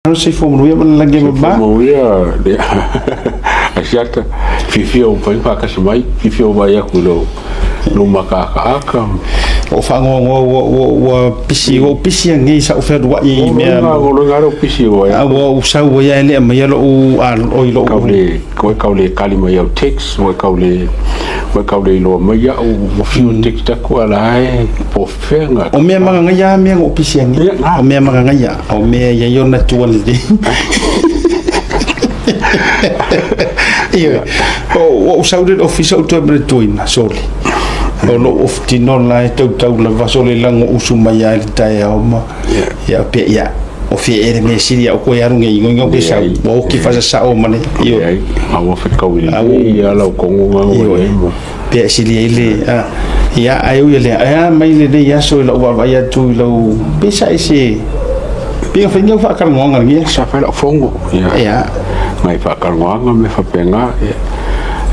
Ano sei fo mo ia lagi ba? Mo ia Asiata fifio pai pa ka mai fifio vai akulo no makaka o fango o pisi ngi sa oferta wa I me o ngaro pisi o ya o sa o ya le me lo o lo kaule kalima ya text o kaule lo me ya o fio text ko ala po fenga o me manga ya me o pisi ngi o me manga ya o me ya yo na tuan de o saudit official to be doing sorry o lo of tino la tau la vasole lang o sumaya tai o ma ya pe ya o fi ere me siria o ko ya runga ingo ke sa o ki fa sa o mane yo a o fe ka wi ya la ko ngo ngo pe siria ile ya ayu le ya mai le de ya so la wa ya tu lo pe sa isi pe fa ngi fa ka ngonga ngi sa fa la fongo ya mai fa ka ngonga me fa penga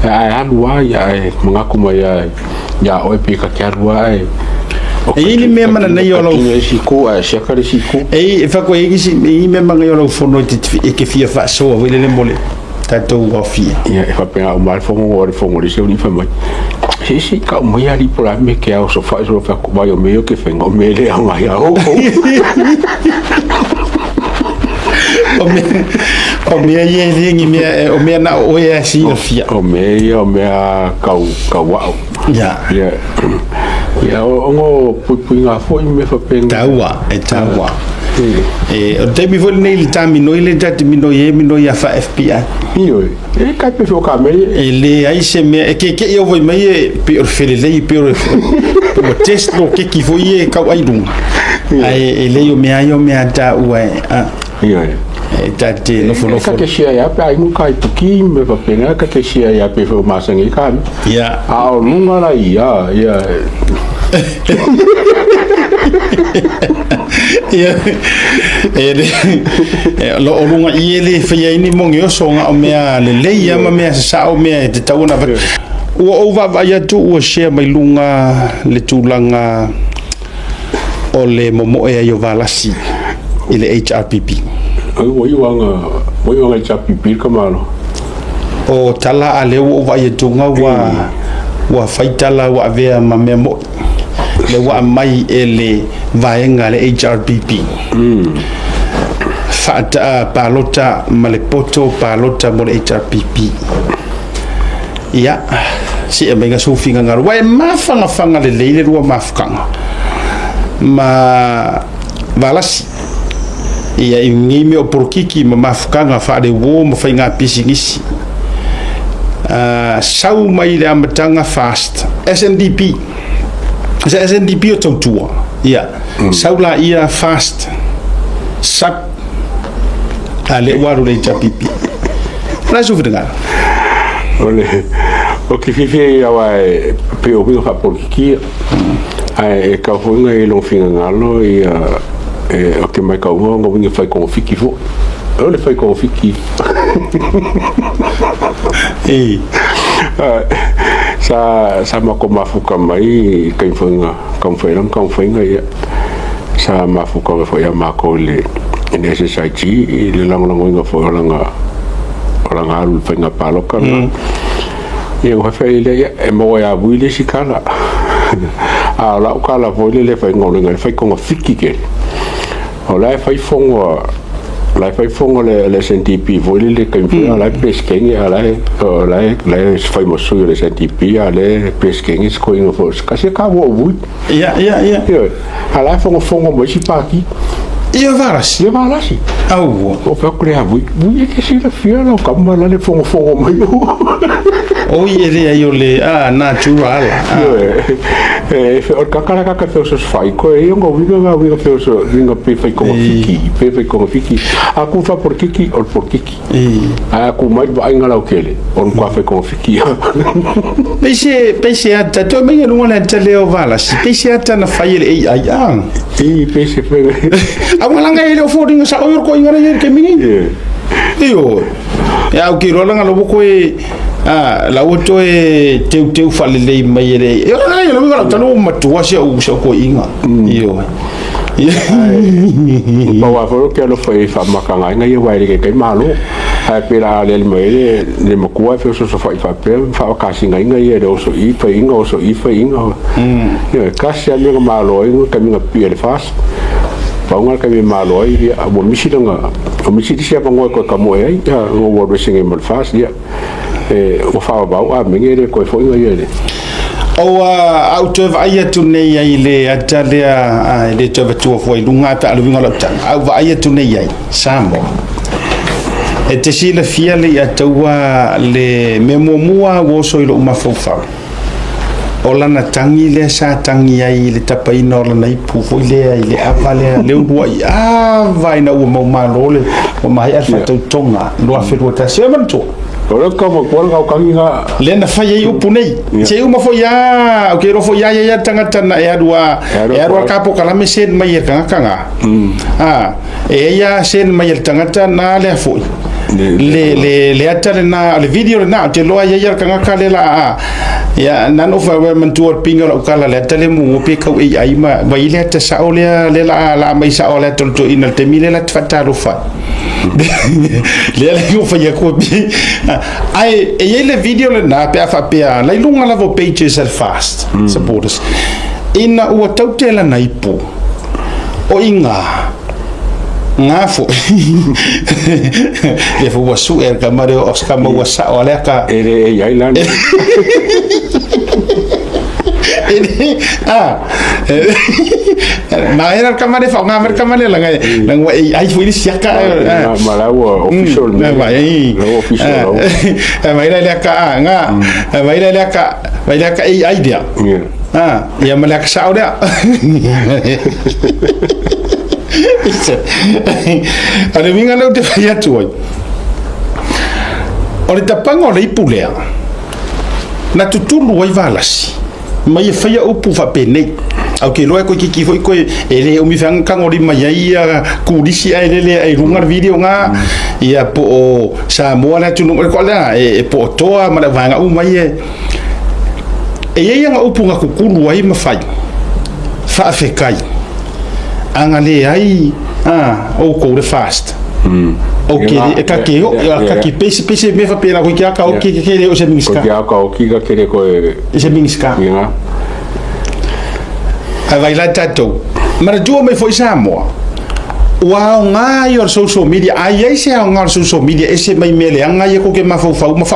ai alua ya mga kumaya ya o pika kiarua ini memang na yolo siku siakari siku fa ko ini memang yolo fono ke fia fa so wele le mole tato wa fia ya fa pe o mal fongo le se uni fa mai si ka mo ya li por me ke o so fa ko ba yo meio ke fengo me le anga ya o me ye ringi me o me na o ya si fia o me ka wa ya o ngo puinga foi me fa penga tawa o te mi vol nei tami no ile tati mi no ya fa FBI io ka pe fo ka me ele ai se me ke eu voi me pe o fele le pe o test lo ke ki foi ka ai dum ai ele yo me ata uai io tati no fono ka ke sia ya pa ai nunca i tuki me fa penga ka ke sia ya pe fo masangi ka ya a nunga la ya lo orunga iele fia ini mongi o songa o mea le ia ma mea sa o mea te tauna o va vai tu o share mai lunga le tulanga o le momo e yo valasi ile HRPP o wanga HRPP kamalo o tala ale o vai tu nga wa faitala wa vea ma mea mo le wa mai ele vaenga le HRPP fata Palota malepoto Palota mo le HRPP ya si e menga sofinga ngar wa mafanga le leile ro mafkanga ma valasi ia ngime o porkiki ma mafkanga fa de wo mo fainga pisingisi sau mai le amatanga fast SNDP o tautua ia saula ia fast sap ale waru le chapipi na sufu dengar ole o que fifi awa pe o fa por ki ai ka fonga e lo finga ngalo ia o que mai ka o ngo fai con fiki fo ole fai con fiki sa mako mafuka mai kai fonga kan fonga ia sa mafuka fo ia mako le NSSIG le lango fo langa alu fonga paloka ia ho fa ile e mo ya buile sikala a la kala fo le fai ngolo fai con fiki ke ola fai fonga la fai fonga le SNDP voile le kan la peskengi la fai mo su le SNDP ale peskengi sko ingo fo kasi ka wo bu ya ala fonga mo si paki ia varasi au o fa krea bu ke si la fia no kamala le fonga mai o ele ai ole natural o kakara ka so fai ko e ngo vinga so vinga pe fai como fiki aku fa por kiki aku mai vai ngala o kele on kwa fai como fiki pese ata to me no na tele o vala si pese ata na fai ele ai pese fe awalanga ele o fodinga sa o ko ingara ye ke mingi yo ya o kiro langa lo ko la woto e teu falele mai ele yo ai lo ngala tano matua se o ko inga yo bawa fo ke lo foi fa makanga ngai wa ri ke malu ai pela le mai le makua fe so fa fa ka singa ngai e so I fa inga so I fa inga ka sia me malo inga ka minga pile fast pa unga ka me malo I a mo misidanga o misidi sia pango ko ka mo ai ya o wo racing e mal fast ya o fa ba a mengere ko fo inga ye o out of ayatu nei ai le atalea le tava tu foi lunga ta lu ngola ta au ayatu nei ai samo e te sila fia le ataua le memomua wo so ilo mafofa o lana tangi le sa tangi ai le tapaina o lana ipu foi le ai le avale le urua a vai na o mau malole o mai alfa tonga no afiru ta se manto ora como cuelga o caminga lena fai ai upu nei se uma foi ya o que ro foi ya tangata na e arua kapo kala me sen mai kanga e ya sen mai tangata na le foi le atale na le video na te loa ya kanga kale la ya nano fa man tu pinga o kala le atale mu pe ka ai ma vai le ta sa ole le la mai sa ole to ina te mile la tfata ro fa le eu fa ya ko bi ai e le video le na pe fa pe la lunga la vo pages at fast supporters ina o tautela na ipo o inga ngafo le fo wasu er kamare Oscar mo wasa ole ka e ai lan ma era kamare fa ngamer kamare la ngai ai foi siaka malawa official vai official vai la ka nga vai la ka ai dia ya malaka sauda ale vinga no te fai tu o le tapanga o le ipulea na tutulu ai valasi mai e fai upu fa pene au ke loe ko kiki foi ko ele o mi fang kang o di mai ia kulisi ai le ai rungar video nga ia po sa mo na tu no ko la e po toa ma vanga u mai e ia nga upu nga kukulu ai ma fai fa fekai anga le ai o ko le fast okay e ka ki pese me fa pena ko ki aka o ki ke le o se minska ko ki aka o ki ka ke ko e se minska ya vai la tato mara tu me foi samo wow nga your social media ai se nga social media ese mai mele anga ye ko ke ma fa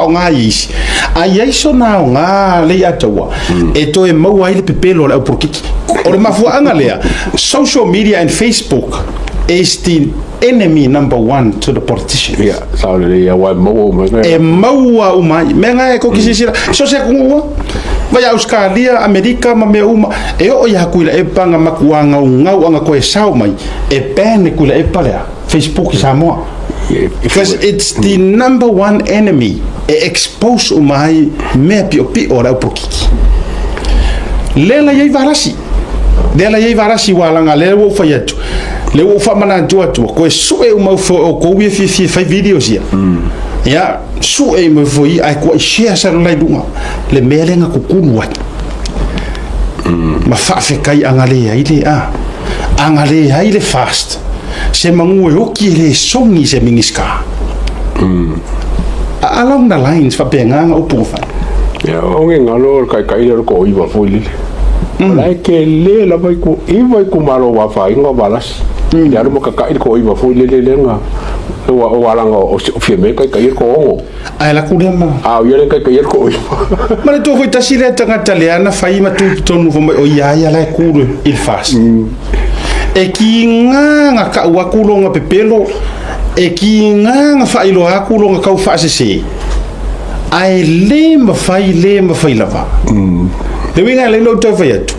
nga is ai so na nga le atawa e to e mau ai le pepelo la por kiki o le mafu anga le social media and Facebook is the enemy number 1 to the politicians. Yeah, so le wa mo e maua uma menga e ko kisira so se ko vai Australia America ma me uma e o ya kuila e panga makuanga ngau anga ko e sau mai e pene kuila e palea Facebook Samoa because it's the number 1 enemy e expose umai me pi ora pokiki lela yai varasi wala nga le wo fayatu le wo fa mana tu ko su e uma fo ko wi fi videos ya su e mo foi ai ko share sa la dunga le mele nga ku kunwa ma fa fe kai angale ai le fast se mangu o ki le songi se mingiska along the lines fa penga o pufa ya o ngalo kai le ko i va foi lai ke le la vai ku i vai ku malo wa fa inga balas ya mo ka kai ko i va foi le nga o walanga o fieme kai ko ai la kudema yo kai ko ma to foi tasile tanga taliana fai ma tu tonu fo o ya la kuru il fas e ki nga ka wa kulonga pepelo e ki nga fai lo ha kulonga ka fa se ai le ma fai lava le winga le no to fai tu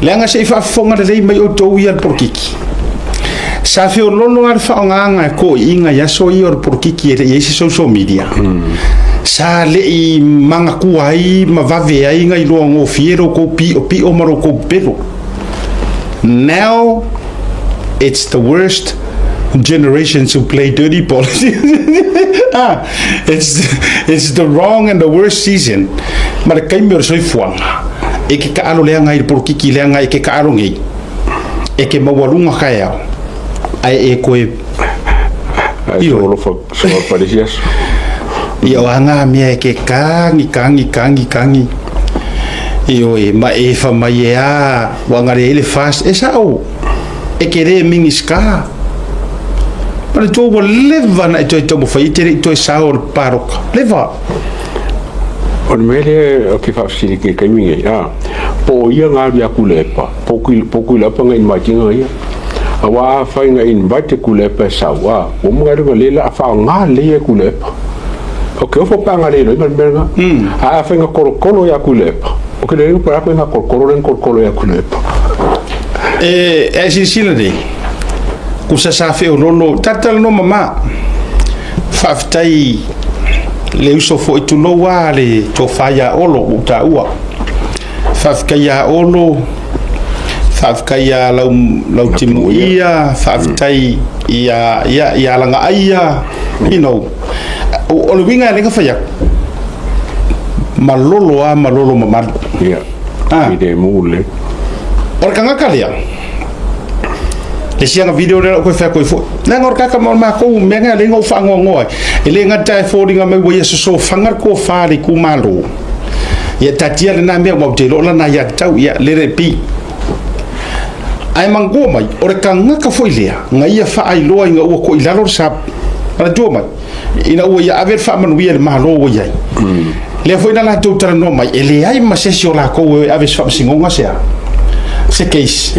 le nga se fa fonga le mai o to ia por kiki sa fe o lolo ar fa nga ko inga ya so i or por kiki e se social media sa le i manga ku ai ma va ve ai nga i lo ngo fiero ko pi o maro ko pelo now it's the worst generations who play dirty politics it's the wrong and the worst season mara kai mer soi fuanga e ke ka alo le nga i por kiki le nga e ke ka aro ngai e ke mawalunga kai au ai e koe Solo parecias. Io anga mia ke kangi. Io e ma e fa mai a wangare ele fast e sao. E ke re mingi ska. Para tu wo leva na to mo fai te to sao parok. Leva. On mele o ke fa sini ke mingi ya. Po ia nga bia kulepa. Po kulepa ngai matinga ia. Awa fai nga invite kulepa sawa o mga ringa lela fa nga le kulepa o ke fo pa nga le no berga a fai nga kolo ya kulepa o ke le para ko nga kolo ya kulepa e si silade ku sa fe no tatal no mama fa ftai le uso fo tu no wale to faya olo uta ua fa fkaya olo Fafkaya lau timu ia faftai ia langa aia o le winga le ka faya malolo mamad ia ide mule or kanga kalia le sianga video le ko fa ko fo na ngor ka ma ko menga le ngo fa ngo ele ngata fo dinga me wo yeso fangar ko fa ri ku malo ia tatia le na me mo te lo la na ya tau ia le repi ai mango mai ore kanga ka foilea ngai fa ai loa nga o ko ilalo sa para tu mai ina o ya aver fa man wiel malo o yai le foi na la tu tra no mai ele ai ma se la ko aver fa singonga se case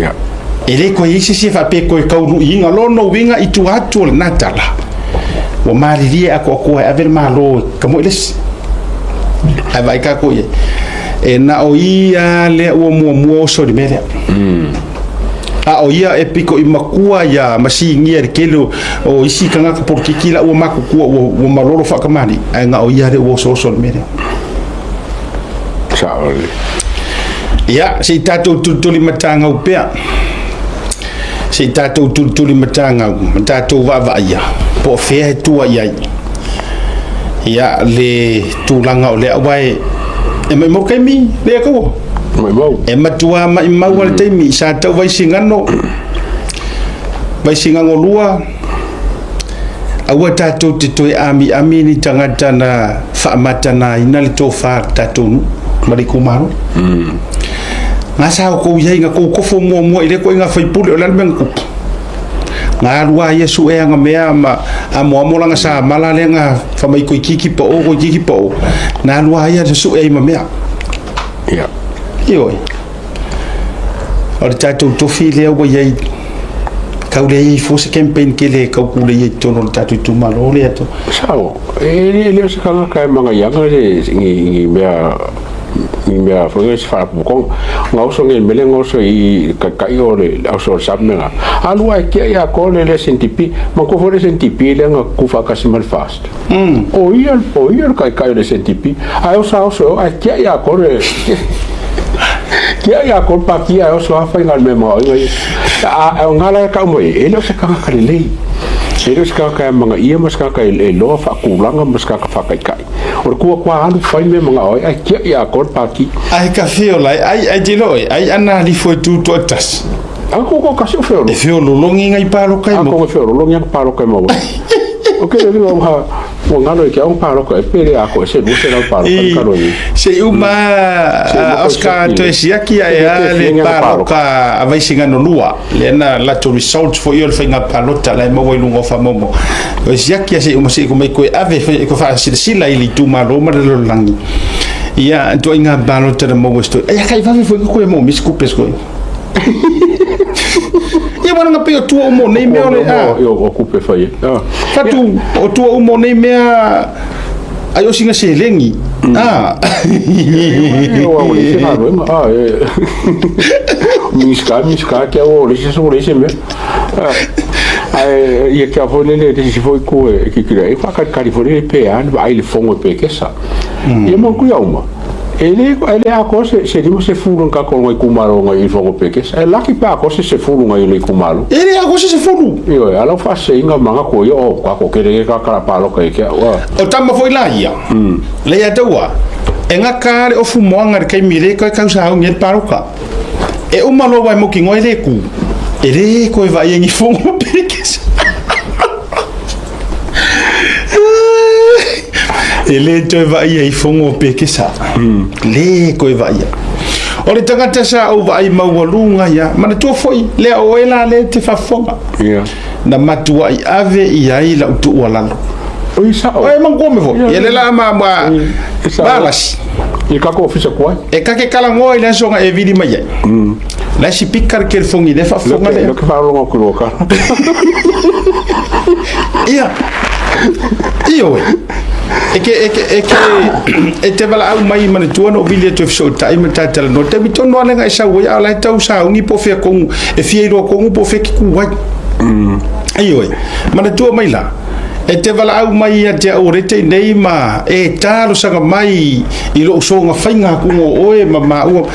ele ko isi se fa pe ko ka nu inga lo no winga itu atu na tala o mari dia ko aver malo kamo eles ai vai ka ko e na o ia le o mo so di media a o ia e piko i makua ia masi ngia kelo o isi kanga por kikila o maku ku o malolo fa kamani ai nga o ia re o so mere saole ia se tato tutuli matanga upea se tato tutuli matanga tato va ia po fe tua ia le tulanga o le wai e mai mo kemi le ko Maimau e matua Maimau Le Taimi sa tau vai singano lua awa tatou te toi ami ni tangata na whaamata na ina le tō wha tatou mariku maro ngā sao kou iai ngā kou kofo mua i reko i ngā whaipule o lana menga kupu ngā rua Yesu e anga mea a moamolanga sa mala le ngā whamai koi kiki pa o ngā rua ia Yesu e ima mea Ioi. Ora tatou tofi lea ua iai kau le iai fosa campaign ke le kau kule iai tono le tatou tumalo le ato. Sao, leo se kanga kai manga ianga le ngi mea whangai se whanapukong ngauso ngi mele ngauso i kai o le auso sabmenga alua e kia ia ko le sentipi mako fore sentipi le nga kufa kasimal fast o ia kai le sentipi ai auso ai kia ia ko le kia ia ko pa kia o so fa ngal me mo a ngala ka mo e no se ka ka le ele ska ka manga ia mas ka e lo fa kulanga mas ka fa kai o ku kwa anu fa me manga o ai kia ia ko pa ki ai ka fio lai ai dilo ai ana li foi tu totas ako ka se fio e fio lo longi ngai palo kai mo ako fio lo longi palo kai mo okay le ngo ha o ngalo ke un palo kai pele ako se du se la palo kai karo ni se uma Oscar to siaki ai le palo ka avai singa no lua le na la to result for your finger Palota la mo wai lungo fa momo o siaki se uma se ko mai ko ave ko fa sila ili tu malo ma lo langi ia to inga Palota de mo sto ai kai va foi ko mo miscupes ko ia wana nga peo tua umo nei mea ole yo okupe fai fatu o tua umo nei mea ai o singa se lengi yo wa ole se na roema miska kia o ole se so ole se mea ai ia kia fole le te si foi ko e kikira e whakari fole pe an ai le fongo pe kesa ia mo kuia uma ele a cosa se dimo se fulu ka ko ngai kumaro ngai fongo pekes e laki pa ko se fulu ngai le kumalo ele a cosa se fulu yo ala fa se inga manga ko yo ka kere ka kala palo ka ke o tama foi la ia le ia taua e nga kare o fumo ngar kai mire ka sa ngel paro ka e o malo vai mo ki ngoi le ku Ele ko va yengi fongo pekes. Ele to va yengi fongo pekesa. Le ko va ya. O le tangata sa o vai maualunga ya mana tua foi le o ela le te fafonga na matua I ave I ai la utu walalo o isa o ai mangome fo ele la ma balas I ka ko ofisa kwai e ka ke kala ngoi le songa e vidi mai la si pikar ke fongi le fafonga le ke fa rongo ku ka ia io e te wala au mai mana tua no vile to so time tata no te mi tono ala ngai sa wo ala tau sa ungi po fe ko e fiero ko po fe ki ku wai ayo mana tua mai la e te wala au mai a te o rete nei ma e talo sanga mai I lo so nga fainga ku o e mama u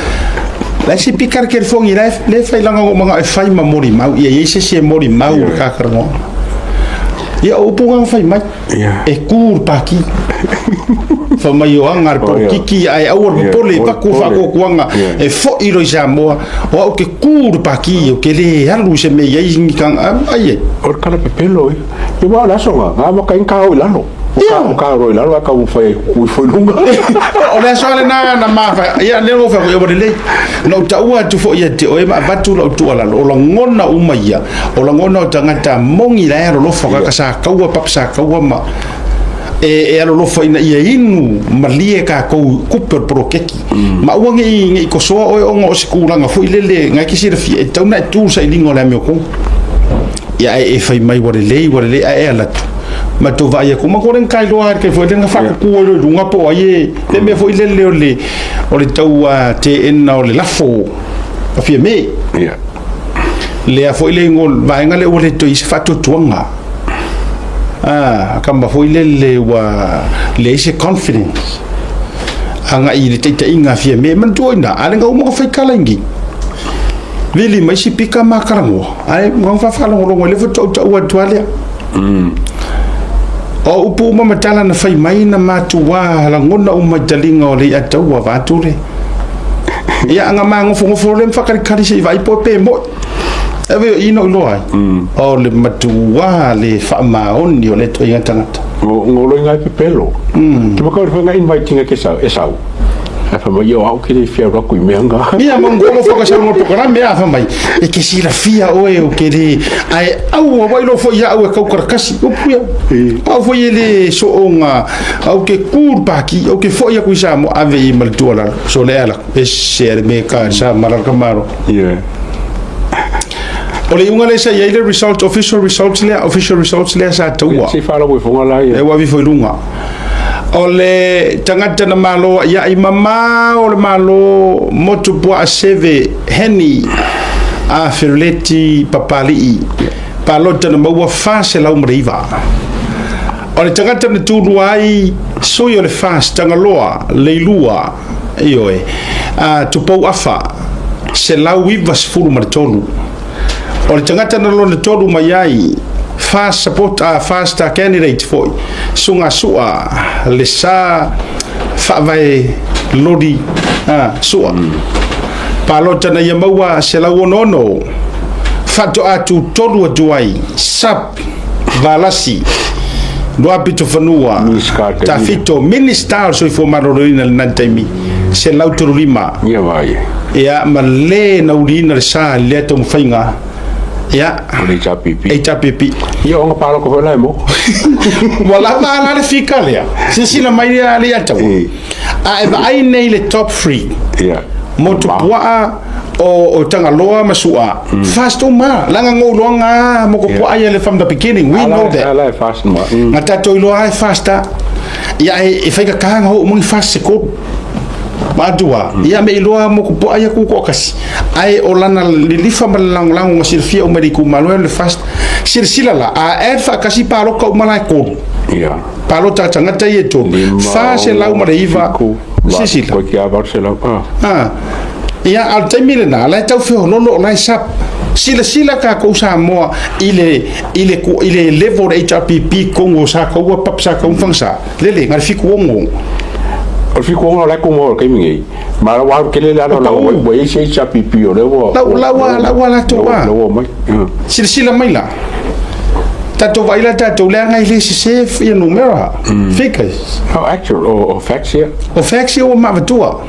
la si pikar ke fongi le fai langa o manga e fai ma mori mau e se mori mau ka karno ia o punga fai mai e kur paki fa mai o angar po kiki ai awor pole pa ku fa ko kuanga e fo I ro Samoa o ke kur paki o ke le halu se me ia ni kan ai o kala pepelo I wa la songa nga ma kain ka o lalo o ka ro lalo ka u foi lunga o le so le na ma fa ia le o fa o le no ta ua tu fo ia te o e ma batu lo tu ala o la ngona umaia o la ngona o tangata mongi la ero lo fo ka sa ka ua papsa ka ua ma e alo lo fa ina ia inu malie ka ko kuper prokeki ma ua ngi ko so o o sikulanga fo ilele nga ki sira fi e tauna tu sa ilingo la me ko ia e fa mai wa le e ala ma to vai ko ma ko ren kai lo ar ke foi den fa ku o lo nga po ai te me foi le o le tau te en o le lafo a fie me le a foi le ngol vai nga le o le to is fa to tuanga kamba foi le wa le se confidence anga I le te inga fie me man to ina ale nga mo fa kala ngi vili mai si pika makarango ai ngong fa fa lo le foto o tuale o upu mamatala na fai mai na matua la ngona umatalinga o le atau wa vatule ia anga mango fongo le mfakari kari se vai po pe mo ave ino loai o le matua le fa maoni o le to inga tangata ngolo ngai pepelo ki ba ko nga inviting ke sa esau fa mai o au ki le fia ro ku menga ia mongolo foka sa mo programa ia fa mai e ke sira fia o e o ke le ai au o vai lo fo ia o ka karkasi o puia au fo ele so onga au ke kurpa ki o ke fo ia ku sa mo ave I mal tuala so le ala e ser me ka sa malar kamaro o le unga le sa ia le results official results le sa tua si fa lo we fonga la e wa vi fo lunga o le tangata na malo ia I mama o le malo motu po a seve heni a ferleti papali Palota na maua fase lau mreiva o le tangata na tūru ai soi o le fase tangaloa leilua ioe a tupou afa se lau iwa sifuru maritonu o le tangata na lo na tolu mai ai fast support fast candidate foi sunga sua le sa fa vai lodi sua Palota na ia maua se la wonono fato atu tolu atuai sap valasi do apito fanua tafito minister so fo marorina na taimi se la autorima ia vai ia male na urina sa le to mfainga ia le chapipi ia onga palo ko la mo wala mala le fika le sila mai le ata ai nei le top 3 ia motu pua o tangaloa masua fast uma langa ngolonga mo ko pua ia le from the beginning we know that ala fast ma ngata to lo ai fasta ia e fai ka kanga ho mo fast ko madua ia me loa mo ko pua ia ku ko kasi ai olana li lifa malang lang mo sirfia o mediku malo le fast sila la a fa kasi palo ko mala ko ia Palota tangata ye to fa se la uma reiva sisila ko ki a Barcelona ia al taimile na la tau fe lolo la sap sila ka ko sa mo ile level HRPP kongo sa ko papsa ko fangsa lele ngar fiku wongo o fi ko la ko mo ke mi ma wa ke le la la we se cha pipi o le wo la to wa sila mai la tato vai la tato le ngai le se ia numero figures actual o facts here o ma vatua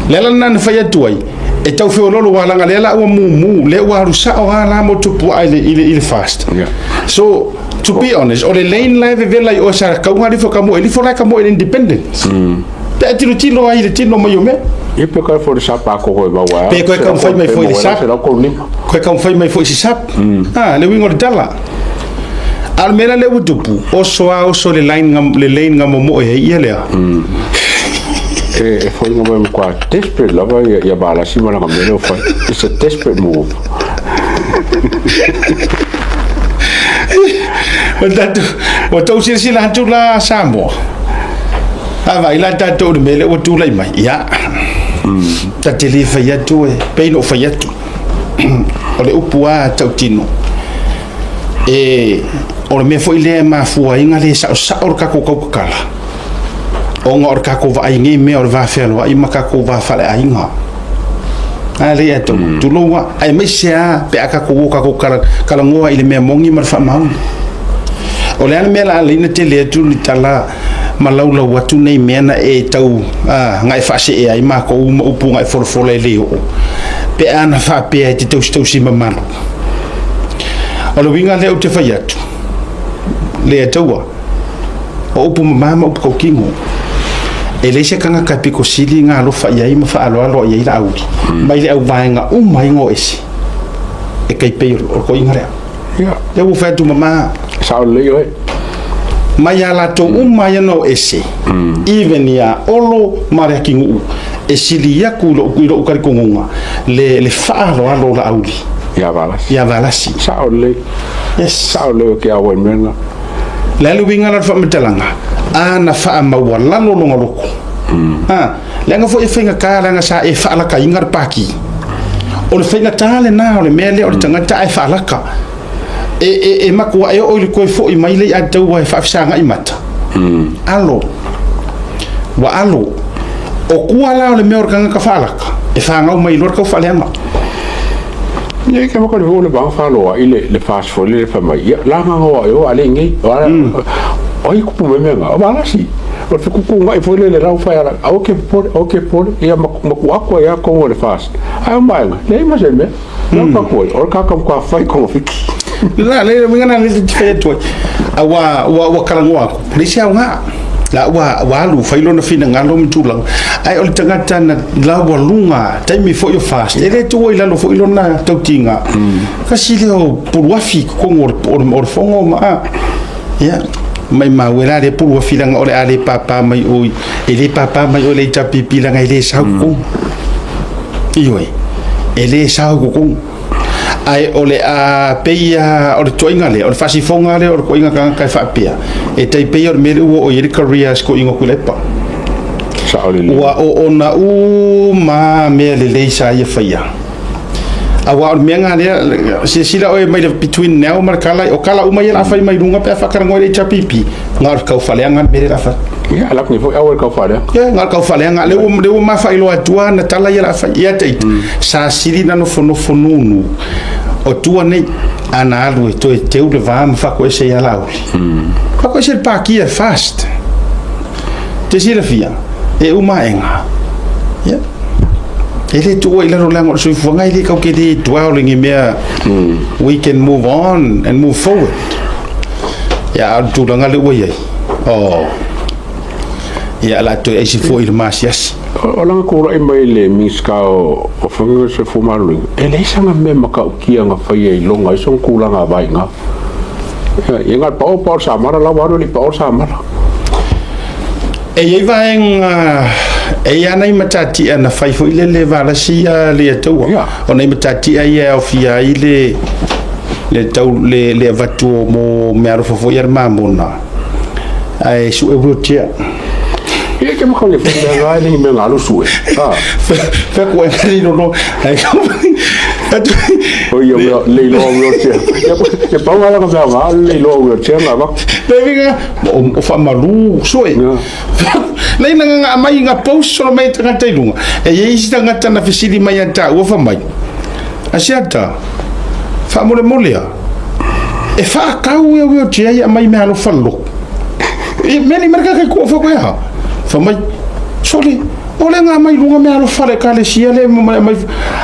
le la na fa ia tuai e tau fe lolo wala ngale la o mu le wa rusa o ala mo tupu ai le fast so to be honest o le lane live vela o sa ka unga rifo ka mo eli fo la ka mo independence pe tilo ai le tilo mo yume e pe ka for sa pa ko ba wa pe ko ka fai mai foi sa ko ka fai mai foi sa le wingo dala al mera le utupu o so le lane ngam mo e ia le e foi ngam mo kwa desperate lava ya bala si mala ngam le fa it's a desperate move o tau sila hantu la Samoa ava ila tatu de mele o tu lai mai ya ta tele fa ya tu e pe no fa ya tu o le upua tau tino e o me foi le ma fua inga le sa or ka ko kala o ngor ka ko va inge me or va felo ai ma ka ko va fa le inga ale ato tu lo wa ai me sia pe aka ko kala ngoa ile me mongi mar fa mau o le ana me la le tele tu ni tala malaula watu nei mena e tau ngai fase e ai ma ko upu ngai for le leo pe ana fa pe te tau si mamar o lo winga le o te fai atu le taua o upu mama upu ko kingo e le se kanga ka piko sili nga lo fa ia ma fa alo ia la au mai le au vaenga mai ngo esi e kai pe o ko inga ya le u fa tu mama sa le yo mai ala to mai no ese even ya olo mare kingu e sili ya ku lo kari konga le fa alo la au ya valasi sa le yes sa le ke a wen menga la lu winga la fa metalanga ana fa ma wala no ngoloko le nga fo e finga kala nga sa e fa la ka ingar paki o le finga tale na o le mele o le tanga ta e fa la ka e maku ai o le ko fo i mai le a tau wa fa sanga i mata alo o kuala o le me organga ka fa la ka e fa nga mai lor ka fa le ma ye ke mo ko le ba fa lo ile le fast food le fa mai la nga ho yo ale ngi oi ku me me nga ba la si o te ku ngai fo le ra fa ya o ke por ya ma ku akwa ya ko le fast ai mai le ma se me no ka ko o ka kam kwa fa ko fiki la le me ngana le te fe to wa kalango ko le sia nga la wa lu fa ilo na fina ngalo mtulang ai o tangata na la wa lunga taimi fo yo fast ele to ila lo fo ilo na tautinga kasi le o purwafi ko or fongo ma ya mai ma wela le purwafi langa ole ale papa mai o ele papa mai ole tapipi langa ele sa ko ioi ele sa ko ai ole a peia ole toinga le ole fasi fonga le ole koinga ka fa pia e tai peia ole mele o yeri career ko ingo kulepa sa ole wa o na ma me le sa ia faia awa me nga le se sila o mai between now markala o kala uma ia fa mai lunga pe fa karango le chapipi ngar ka fa le nga mele la fa ya la ni fo awal ka fa ya ngar ka fa le nga le ma fa ilo atua na tala ia fa ia tai sa sili na no fonunu o tua nei ana alu to te u le va fa ko se ya la fa ko se pa ki fast te sila fia e uma enga ya ele tu ila no lango so fu ngai le ka ke di dwelling in me we can move on and move forward ya tu langa le we ya la to e si fo il mas yes o langa ko ra mai le miska o fanga se fu malu ele sanga me maka ki anga fa ye longa so ku langa vai nga ye nga pa samara la wano li pa samara e ye va en e ana i matati ana fai fo ile vala sia le tau o nei matati ai e ofia ile le tau le vatu mo me aro fo yer mamona ai su e brutia e ke mo khole fo le ga ni me ngalo su e fe ko e no ai o ia le lo wheelchair e pa wala ka va le lo wheelchair na va Levinga o fa malu soi. Nei nga mai nga post so mai tanga tailunga. E isi tanga tana fisili mai anta o fa mai. Asiata. Fa mole molea. E fa kau e o tia mai me alo fallo. E meni marka ka ko fa ko ya. Fa mai soli ole nga mai lunga me alo fale kale sia le mai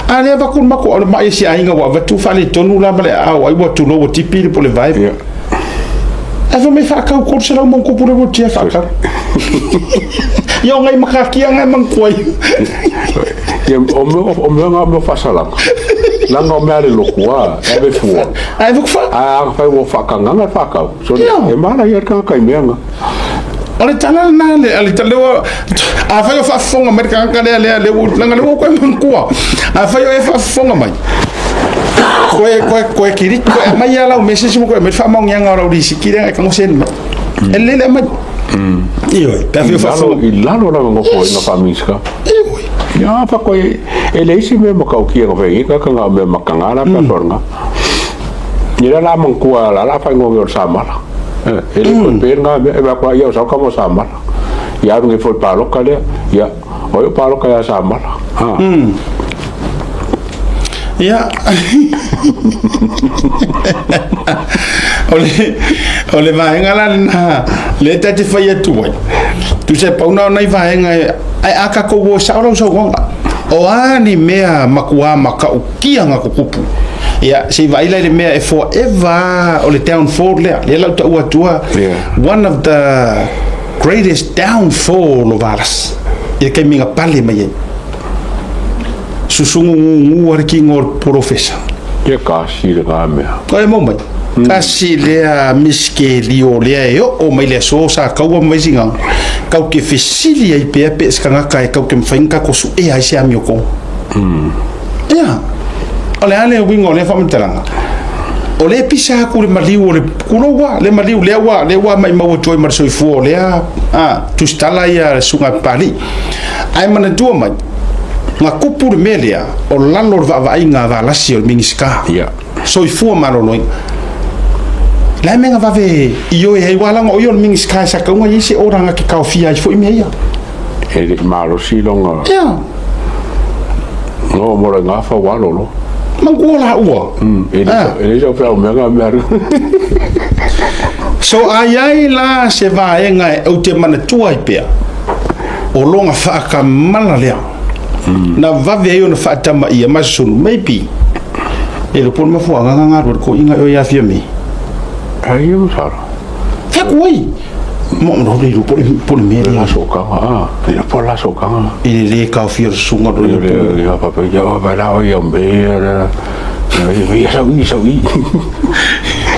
ale va kun mako ole mai sia inga wa tu fale tonu la male au ai wa tu no tipi po le vibe. Ava me fa kau ko se la mon ko pure tia fa ka. Yo ngai makakia ngai mangkoi. Ye o me nga fa sala. La no me ale lo kwa e be fu. Ai vou fa. Ah, fa wo fa ka nga fa ka. So e mala ye ka kai me nga. Ole tala na le ale tale wa a fa yo fa fonga merka ka le nga le ko mangkua. A fa yo e fa fonga mai. Koe kiri koe mai ala o message mo koe me fa mong yang ora uri sikira ka mo sen. Ele le mai. Io e per fa fonga. Ilalo la ngo ko na famiska. Ya pa ko ele isi me mo ka o kia ko ve ka nga me makangala pa fornga. Ni la mangkua la fa ngo Samala. Ele ko perna e va ko ya sa ka mo Samala. Ya ngi fo Palota le ya o Palota ya Samala. Ha. Ja. Ole vaenga la na le tati fai tu wai. Tu se pauna nai vaenga ai aka ko wo sa ro so gonga. O ani mea makua maka ukia nga kupu. Ya se vai le mea e forever ole downfall le la ta ua. One of the greatest downfall of us. E ke minga pale mai. Susungu ngu ki ngor professor. Ye kasi le ga me. Ko e momai. Kasi le miske lio le o mai le so sa ka wa mai singa. Ka ke fisili ai pe skanga ka ka ke mfainga ko su e ai se ami ko. Ya. Ole ale wingo le fa mtelanga. Ole pisa ku le maliu le kuno wa le maliu le wa mai mau toi mar so fu le tu stala ya sunga pali. Ai mana tu mai. Nga kupu melia o lalo va inga va lasi o mingiska ya so i fu malolo la menga va ve io e wala ngo yo mingiska sa ka ngo yisi ora nga ki ka fia i fu meia e malo si longa ya no mo nga fa walolo mangola ua ele jo pra o menga mer so ai la se va enga o te mana tua i pe o longa fa ka mala lea na vave yo na fata ma ia masunu maybe ele pon ma fu nga ko inga yo ya fiami ai yo sara fa koi mo no le por me la soka ele por la soka ele ka fior sunga do yo ya papa ya va la o yo be ya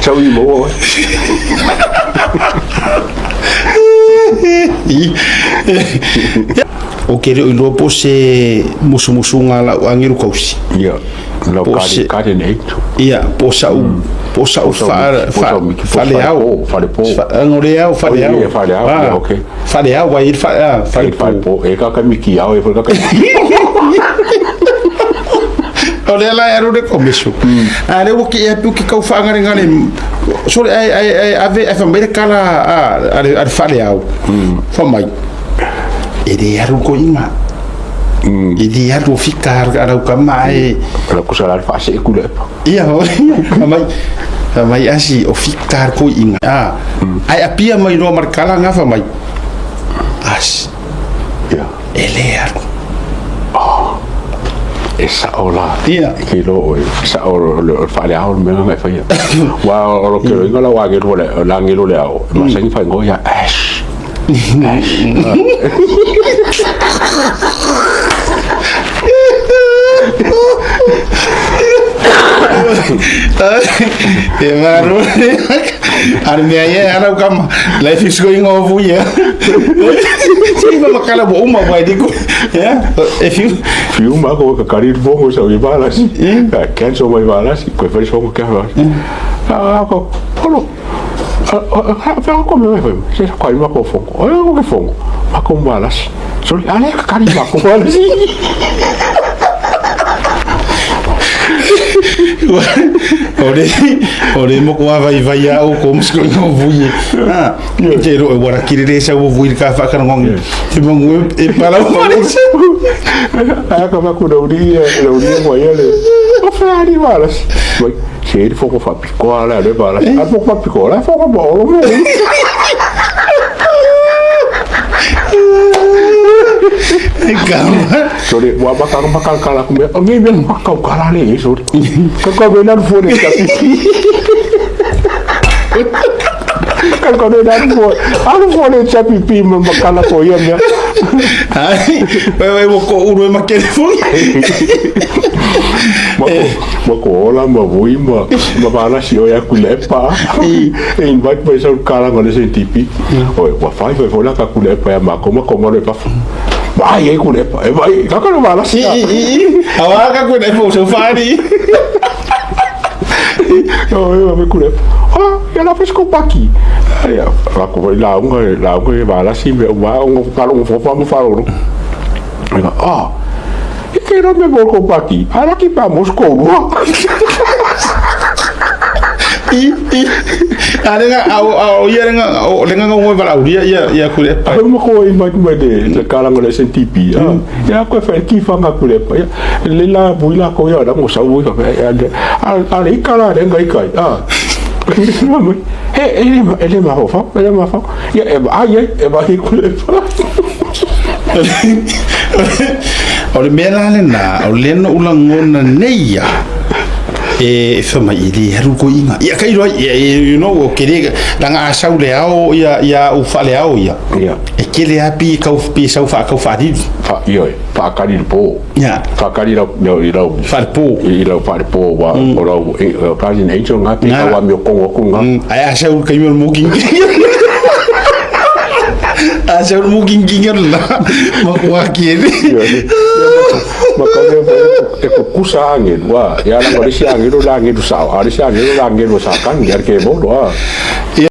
sawi mo o kere o lo pose musumunga la angiru kausi ya lo ka de nei ia posa u fale au ngore au fale au okay fale au vai fale po e ka miki au e ka ole la era de começo ale o que é porque que fa ngare so ai ave fa mere kala a fale au fa mai ele era ko inga ele era o ficar ara o mai para ko sala fa se ku le ia mai asi o ficar ko inga ai apia mai no marcala nga fa mai as ia ele era esa ola ia kilo esa ola fale au me nga fa ia wa o ke inga la wa ke la ngelo le au ma se fa ngo ya e maru armia ana kama life is going over here si ma kala bo uma vai digo yeah if you ma ko ka karir bo so i balas ka cancel my balas ko fa so ko ka ko polo pero como foi se ko ma ko fongo o ko fongo ma ko balas so ale ka karir ma ko balas ore mo ko vai au ko msko no vui te ro ora kirire sa wo vui ka fa kan ngong te mo e para mo a ka ku do ri mo ele o fa ri valas vai se ele for fa picola le valas a for fa picola for fa bolo mo calma sorry wa bakal kala ku me ngi ben bakal kala le sorry ka benar fone ka kan ko benar fone alu fone chapi pi mo bakal ko yam ya ai we ko uro ma ke fone Mako ola ma vui ma bala si o ya kulepa e invite pa sa kala ngone se tipi o wa fai la ka kulepa ya mako le pa vai e kulepa e vai ka ka bala si awa ka kulepa so fari o me kulepa ya la fes ko paki ya ko la unga bala si me wa un kalo fo fa mo faro que no me voy con aquí. Ahora que vamos con uno. Lenga ngomong para audia ya kulit. Aku mau kau invite me de kalang oleh sentipi. Ya aku fikir fanga kulit. Ya lela buila kau ya ada musa buila. Ada ikala ada enggak ikai. Ele mahofa. Ya eba kulit. Ore mela na o leno ulangona neia e fama ili haru ko inga ya kai ro you know o kere langa asau le ao ya u fa le ao ya e kele api ka u pi sau fa ka fa di fa yo fa ka di po ya fa ka di ro fa po fa po wa ro ka ni nei jo nga pi ka wa mi ko nga ai asau ka mi mo king asau mo king la mo wa kere makanya e ko kusa angin wa ya la ngori si angin lo angin sa ari si angin lo angin lo sakan biar ke bodo